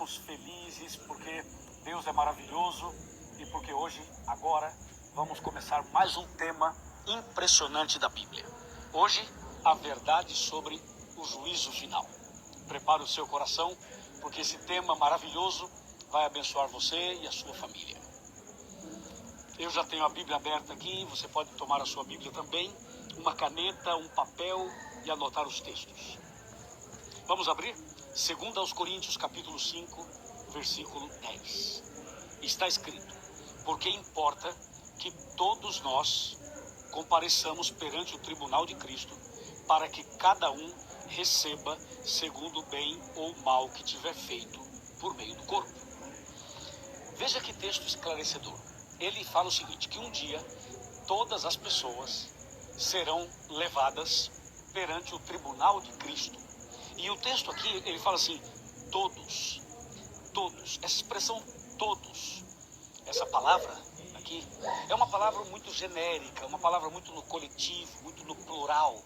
estamos felizes porque Deus é maravilhoso e porque hoje, agora, vamos começar mais um tema impressionante da Bíblia. Hoje, a verdade sobre o juízo final. Prepare o seu coração, porque esse tema maravilhoso vai abençoar você e a sua família. Eu já tenho a Bíblia aberta aqui, você pode tomar a sua Bíblia também, uma caneta, um papel e anotar os textos. Vamos abrir? 2 aos Coríntios, capítulo 5, versículo 10. Está escrito: porque importa que todos nós compareçamos perante o tribunal de Cristo, para que cada um receba segundo o bem ou mal que tiver feito por meio do corpo. Veja que texto esclarecedor. Ele fala o seguinte, que um dia todas as pessoas serão levadas perante o tribunal de Cristo. E o texto aqui, ele fala assim, todos, essa expressão todos, essa palavra aqui, é uma palavra muito genérica, uma palavra muito no coletivo, muito no plural.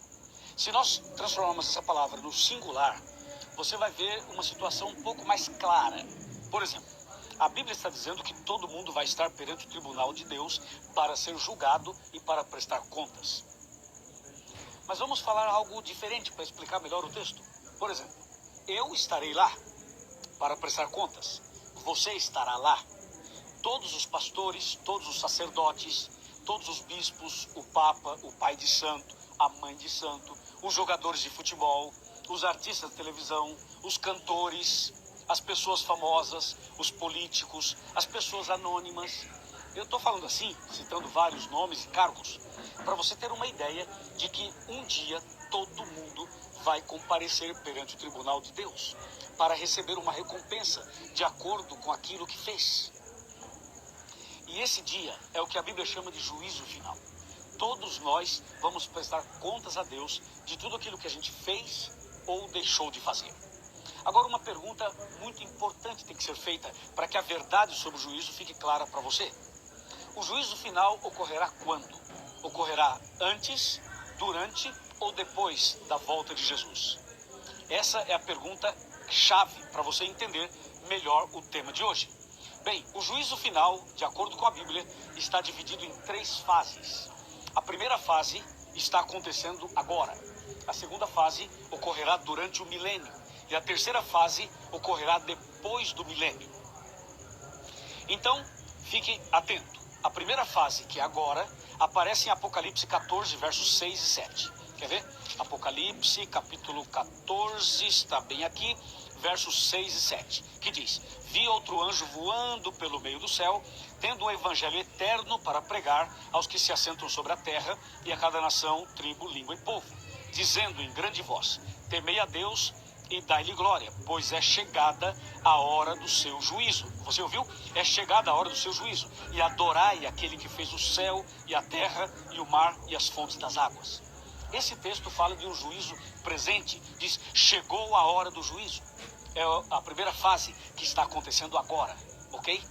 Se nós transformarmos essa palavra no singular, você vai ver uma situação um pouco mais clara. Por exemplo, a Bíblia está dizendo que todo mundo vai estar perante o tribunal de Deus para ser julgado e para prestar contas. Mas vamos falar algo diferente para explicar melhor o texto. Por exemplo, eu estarei lá para prestar contas. Você estará lá. Todos os pastores, todos os sacerdotes, todos os bispos, o Papa, o pai de santo, a mãe de santo, os jogadores de futebol, os artistas de televisão, os cantores, as pessoas famosas, os políticos, as pessoas anônimas. Eu estou falando assim, citando vários nomes e cargos, para você ter uma ideia de que um dia todo mundo vai comparecer perante o tribunal de Deus para receber uma recompensa de acordo com aquilo que fez. E esse dia é o que a Bíblia chama de juízo final. Todos nós vamos prestar contas a Deus de tudo aquilo que a gente fez ou deixou de fazer. Agora, uma pergunta muito importante tem que ser feita para que a verdade sobre o juízo fique clara para você. O juízo final ocorrerá quando? Ocorrerá antes, durante ou depois da volta de Jesus? Essa é a pergunta chave para você entender melhor o tema de hoje. Bem, o juízo final, de acordo com a Bíblia, está dividido em 3 fases. A primeira fase está acontecendo agora. A segunda fase ocorrerá durante o milênio. E a terceira fase ocorrerá depois do milênio. Então, fique atento. A primeira fase, que é agora, aparece em Apocalipse 14, versos 6 e 7. Quer ver? Apocalipse, capítulo 14, está bem aqui, versos 6 e 7, que diz: vi outro anjo voando pelo meio do céu, tendo um evangelho eterno para pregar aos que se assentam sobre a terra e a cada nação, tribo, língua e povo, dizendo em grande voz: temei a Deus e dai-lhe glória, pois é chegada a hora do seu juízo. Você ouviu? É chegada a hora do seu juízo. E adorai aquele que fez o céu e a terra e o mar e as fontes das águas. Esse texto fala de um juízo presente, diz, chegou a hora do juízo. É a primeira fase que está acontecendo agora, ok?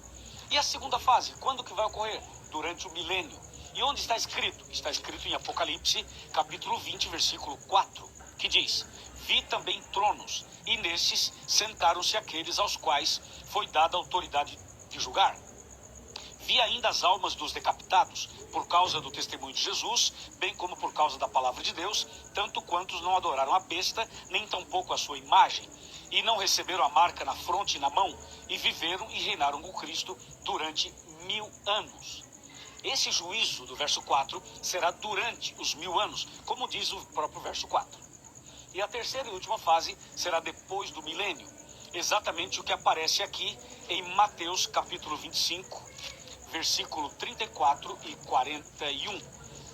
E a segunda fase, quando que vai ocorrer? Durante o milênio. E onde está escrito? Está escrito em Apocalipse, capítulo 20, versículo 4, que diz: vi também tronos, e nesses sentaram-se aqueles aos quais foi dada a autoridade de julgar. Vi ainda as almas dos decapitados, por causa do testemunho de Jesus, bem como por causa da palavra de Deus, tanto quantos não adoraram a besta, nem tampouco a sua imagem, e não receberam a marca na fronte e na mão, e viveram e reinaram com Cristo durante 1000 anos. Esse juízo do verso 4 será durante os 1000 anos, como diz o próprio verso 4. E a terceira e última fase será depois do milênio, exatamente o que aparece aqui em Mateus capítulo 25, versículo 34 e 41.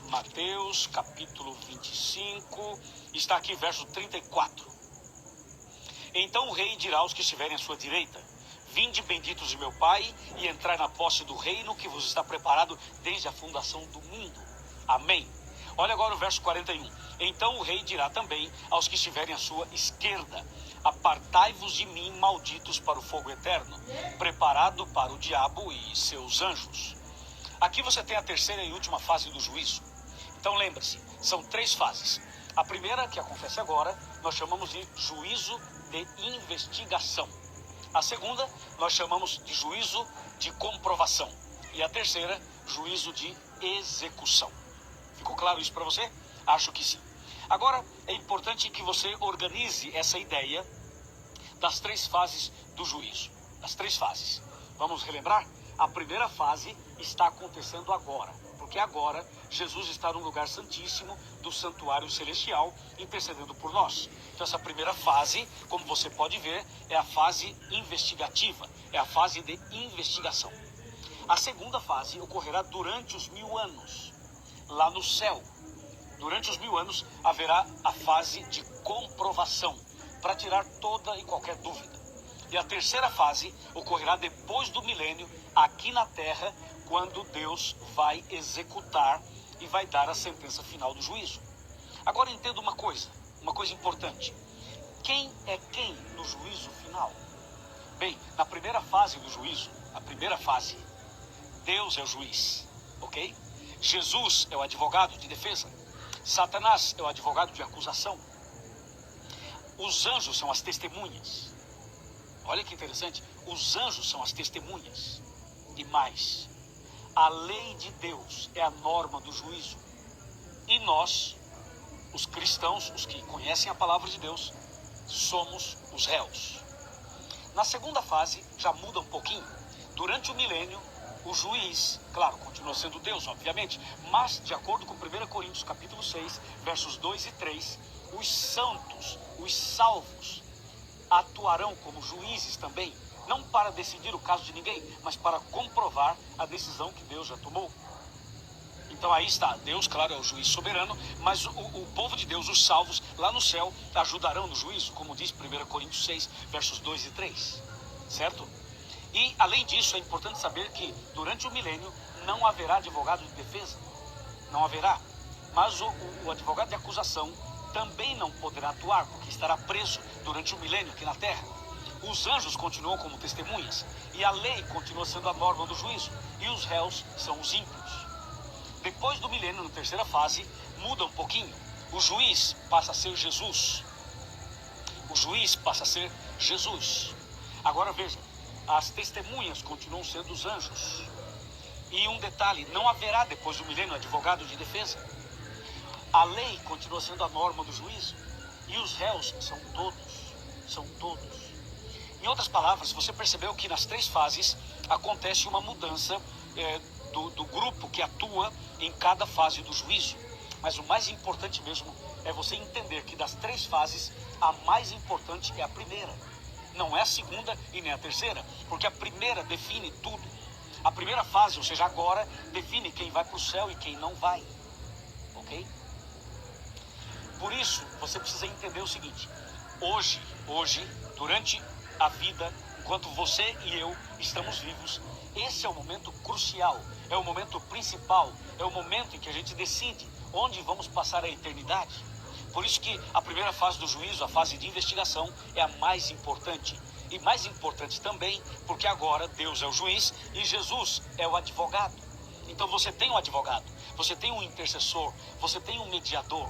Mateus capítulo 25, está aqui verso 34. Então o rei dirá aos que estiverem à sua direita: vinde benditos de meu Pai, e entrai na posse do reino que vos está preparado desde a fundação do mundo. Amém. Olha agora o verso 41. Então o rei dirá também aos que estiverem à sua esquerda: apartai-vos de mim, malditos, para o fogo eterno, preparado para o diabo e seus anjos. Aqui você tem a terceira e última fase do juízo. Então lembre-se, são 3 fases. A primeira, que acontece agora, nós chamamos de juízo de investigação. A segunda nós chamamos de juízo de comprovação. E a terceira, juízo de execução. Ficou claro isso para você? Acho que sim. Agora, é importante que você organize essa ideia das 3 fases do juízo. As 3 fases. Vamos relembrar? A primeira fase está acontecendo agora. Porque agora Jesus está no lugar santíssimo do santuário celestial, intercedendo por nós. Então essa primeira fase, como você pode ver, é a fase investigativa. É a fase de investigação. A segunda fase ocorrerá durante os 1000 anos, lá no céu. Durante os 1000 anos haverá a fase de comprovação, para tirar toda e qualquer dúvida. E a terceira fase ocorrerá depois do milênio, aqui na terra, quando Deus vai executar e vai dar a sentença final do juízo. Agora entenda uma coisa importante. Quem é quem no juízo final? Bem, na primeira fase do juízo, Deus é o juiz, ok? Jesus é o advogado de defesa. Satanás é o advogado de acusação. Os anjos são as testemunhas. Olha que interessante, os anjos são as testemunhas. E mais, a lei de Deus é a norma do juízo. E nós, os cristãos, os que conhecem a palavra de Deus, somos os réus. Na segunda fase, já muda um pouquinho. Durante o milênio, o juiz, claro, continua sendo Deus, obviamente, mas, de acordo com 1 Coríntios capítulo 6, versos 2 e 3, os santos, os salvos, atuarão como juízes também, não para decidir o caso de ninguém, mas para comprovar a decisão que Deus já tomou. Então aí está, Deus, claro, é o juiz soberano, mas o povo de Deus, os salvos, lá no céu, ajudarão no juízo, como diz 1 Coríntios 6, versos 2 e 3, certo? E, além disso, é importante saber que, durante o milênio, não haverá advogado de defesa. Não haverá. Mas o advogado de acusação também não poderá atuar, porque estará preso durante o milênio aqui na terra. Os anjos continuam como testemunhas, e a lei continua sendo a norma do juízo, e os réus são os ímpios. Depois do milênio, na terceira fase, muda um pouquinho. O juiz passa a ser Jesus. O juiz passa a ser Jesus. Agora veja. As testemunhas continuam sendo os anjos. E um detalhe, não haverá depois do milênio advogado de defesa. A lei continua sendo a norma do juízo. E os réus são todos. Em outras palavras, você percebeu que nas 3 fases acontece uma mudança do grupo que atua em cada fase do juízo. Mas o mais importante mesmo é você entender que das 3 fases, a mais importante é a primeira. Não é a segunda e nem a terceira, porque a primeira define tudo. A primeira fase, ou seja, agora, define quem vai para o céu e quem não vai. Ok? Por isso, você precisa entender o seguinte. Hoje, durante a vida, enquanto você e eu estamos vivos, esse é o momento crucial, é o momento principal, é o momento em que a gente decide onde vamos passar a eternidade. Por isso que a primeira fase do juízo, a fase de investigação, é a mais importante. E mais importante também, porque agora Deus é o juiz e Jesus é o advogado. Então você tem um advogado, você tem um intercessor, você tem um mediador.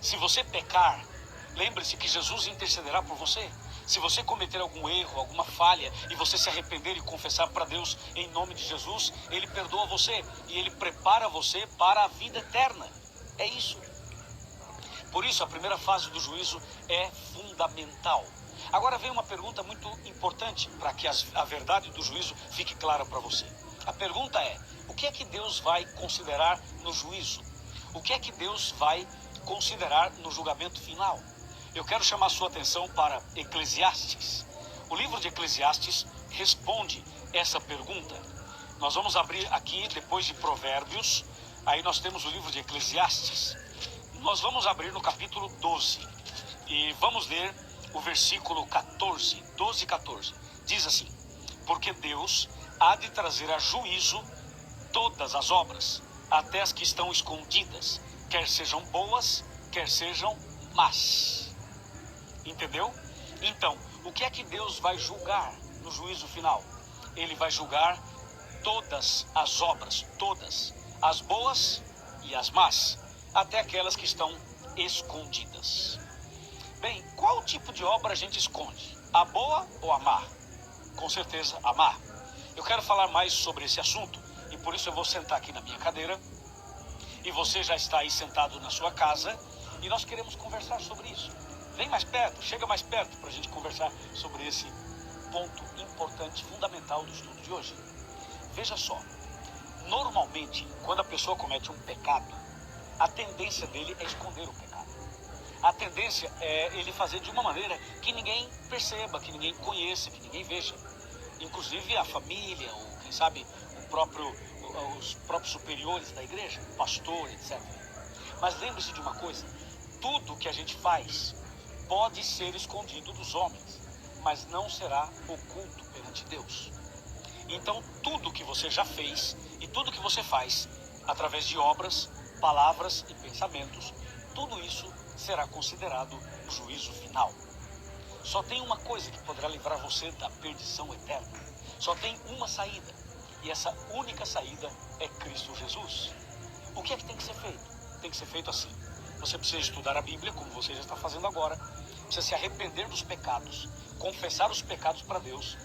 Se você pecar, lembre-se que Jesus intercederá por você. Se você cometer algum erro, alguma falha, e você se arrepender e confessar para Deus em nome de Jesus, Ele perdoa você e Ele prepara você para a vida eterna. É isso. Por isso, a primeira fase do juízo é fundamental. Agora vem uma pergunta muito importante para que a verdade do juízo fique clara para você. A pergunta é, o que é que Deus vai considerar no juízo? O que é que Deus vai considerar no julgamento final? Eu quero chamar a sua atenção para Eclesiastes. O livro de Eclesiastes responde essa pergunta. Nós vamos abrir aqui, depois de Provérbios, aí nós temos o livro de Eclesiastes. Nós vamos abrir no capítulo 12 e vamos ler o versículo 14, 12 e 14. Diz assim, porque Deus há de trazer a juízo todas as obras, até as que estão escondidas, quer sejam boas, quer sejam más. Entendeu? Então, o que é que Deus vai julgar no juízo final? Ele vai julgar todas as obras, todas, as boas e as más, até aquelas que estão escondidas. Bem, qual tipo de obra a gente esconde? A boa ou a má? Com certeza, a má. Eu quero falar mais sobre esse assunto e por isso eu vou sentar aqui na minha cadeira e você já está aí sentado na sua casa e nós queremos conversar sobre isso. Vem mais perto, chega mais perto para a gente conversar sobre esse ponto importante, fundamental do estudo de hoje. Veja só, normalmente, quando a pessoa comete um pecado, a tendência dele é esconder o pecado. A tendência é ele fazer de uma maneira que ninguém perceba, que ninguém conheça, que ninguém veja. Inclusive a família, ou quem sabe os próprios superiores da igreja, o pastor, etc. Mas lembre-se de uma coisa, tudo que a gente faz pode ser escondido dos homens, mas não será oculto perante Deus. Então tudo que você já fez e tudo que você faz, através de obras, palavras e pensamentos, tudo isso será considerado o juízo final. Só tem uma coisa que poderá livrar você da perdição eterna. Só tem uma saída. E essa única saída é Cristo Jesus. O que é que tem que ser feito? Tem que ser feito assim. Você precisa estudar a Bíblia, como você já está fazendo agora. Precisa se arrepender dos pecados, confessar os pecados para Deus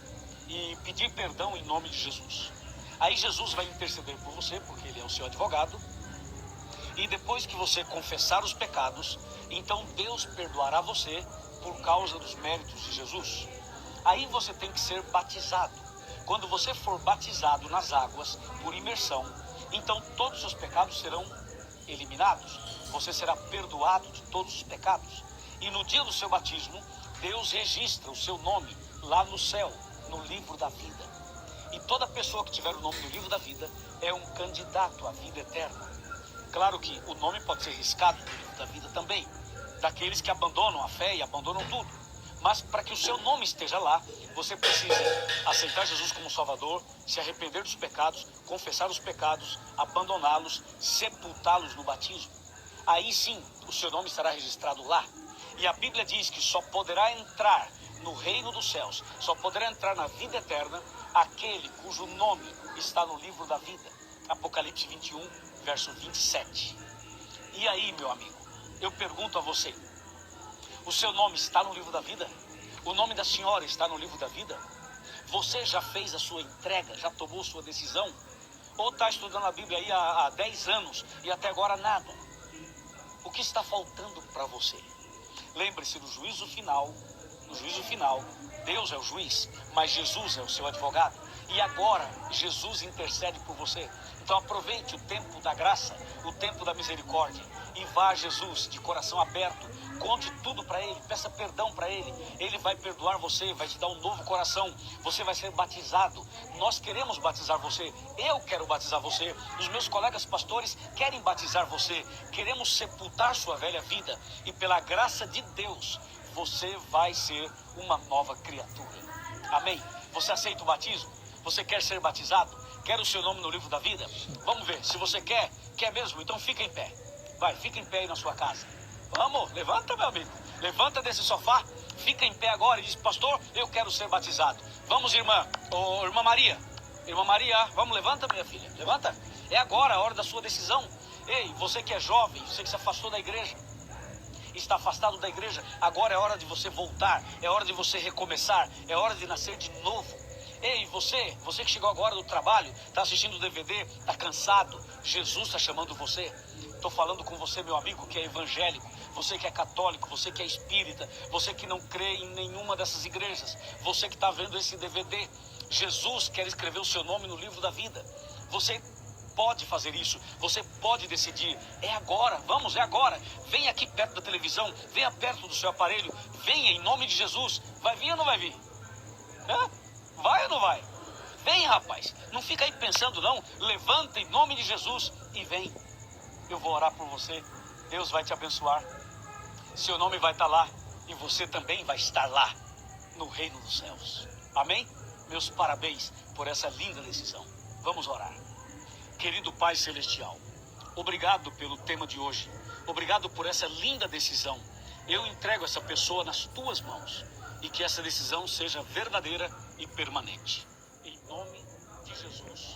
e pedir perdão em nome de Jesus. Aí Jesus vai interceder por você, porque Ele é o seu advogado. E depois que você confessar os pecados, então Deus perdoará você por causa dos méritos de Jesus. Aí você tem que ser batizado. Quando você for batizado nas águas por imersão, então todos os pecados serão eliminados. Você será perdoado de todos os pecados. E no dia do seu batismo, Deus registra o seu nome lá no céu, no livro da vida. E toda pessoa que tiver o nome no livro da vida é um candidato à vida eterna. Claro que o nome pode ser riscado no livro da vida também, daqueles que abandonam a fé e abandonam tudo. Mas para que o seu nome esteja lá, você precisa aceitar Jesus como Salvador, se arrepender dos pecados, confessar os pecados, abandoná-los, sepultá-los no batismo. Aí sim, o seu nome estará registrado lá. E a Bíblia diz que só poderá entrar no reino dos céus, só poderá entrar na vida eterna aquele cujo nome está no livro da vida. Apocalipse 21, verso 27. E aí, meu amigo, eu pergunto a você, o seu nome está no livro da vida? O nome da senhora está no livro da vida? Você já fez a sua entrega? Já tomou sua decisão? Ou está estudando a Bíblia aí há 10 anos e até agora nada? O que está faltando para você? Lembre-se, no juízo final, Deus é o juiz, mas Jesus é o seu advogado. E agora, Jesus intercede por você. Então aproveite o tempo da graça, o tempo da misericórdia. E vá a Jesus de coração aberto. Conte tudo para Ele, peça perdão para Ele. Ele vai perdoar você, vai te dar um novo coração. Você vai ser batizado. Nós queremos batizar você. Eu quero batizar você. Os meus colegas pastores querem batizar você. Queremos sepultar sua velha vida. E pela graça de Deus, você vai ser uma nova criatura. Amém? Você aceita o batismo? Você quer ser batizado? Quer o seu nome no livro da vida? Vamos ver, se você quer mesmo, então fica em pé. Vai, fica em pé aí na sua casa. Vamos, levanta, meu amigo. Levanta desse sofá, fica em pé agora e diz, pastor, eu quero ser batizado. Vamos, irmã. Ô, irmã Maria. Irmã Maria, vamos, levanta, minha filha. Levanta. É agora a hora da sua decisão. Ei, você que é jovem, você que se afastou da igreja, está afastado da igreja, agora é hora de você voltar, é hora de você recomeçar, é hora de nascer de novo. Ei, você que chegou agora do trabalho, está assistindo o DVD, está cansado, Jesus está chamando você. Estou falando com você, meu amigo, que é evangélico, você que é católico, você que é espírita, você que não crê em nenhuma dessas igrejas, você que está vendo esse DVD. Jesus quer escrever o seu nome no livro da vida. Você pode fazer isso, você pode decidir, é agora, vamos, é agora. Venha aqui perto da televisão, venha perto do seu aparelho, venha em nome de Jesus. Vai vir ou não vai vir? Hã? Vai ou não vai? Vem, rapaz, não fica aí pensando não, levanta em nome de Jesus e vem. Eu vou orar por você, Deus vai te abençoar, seu nome vai estar lá e você também vai estar lá no reino dos céus. Amém? Meus parabéns por essa linda decisão. Vamos orar. Querido Pai Celestial, obrigado pelo tema de hoje, obrigado por essa linda decisão. Eu entrego essa pessoa nas tuas mãos e que essa decisão seja verdadeira e permanente. Em nome de Jesus.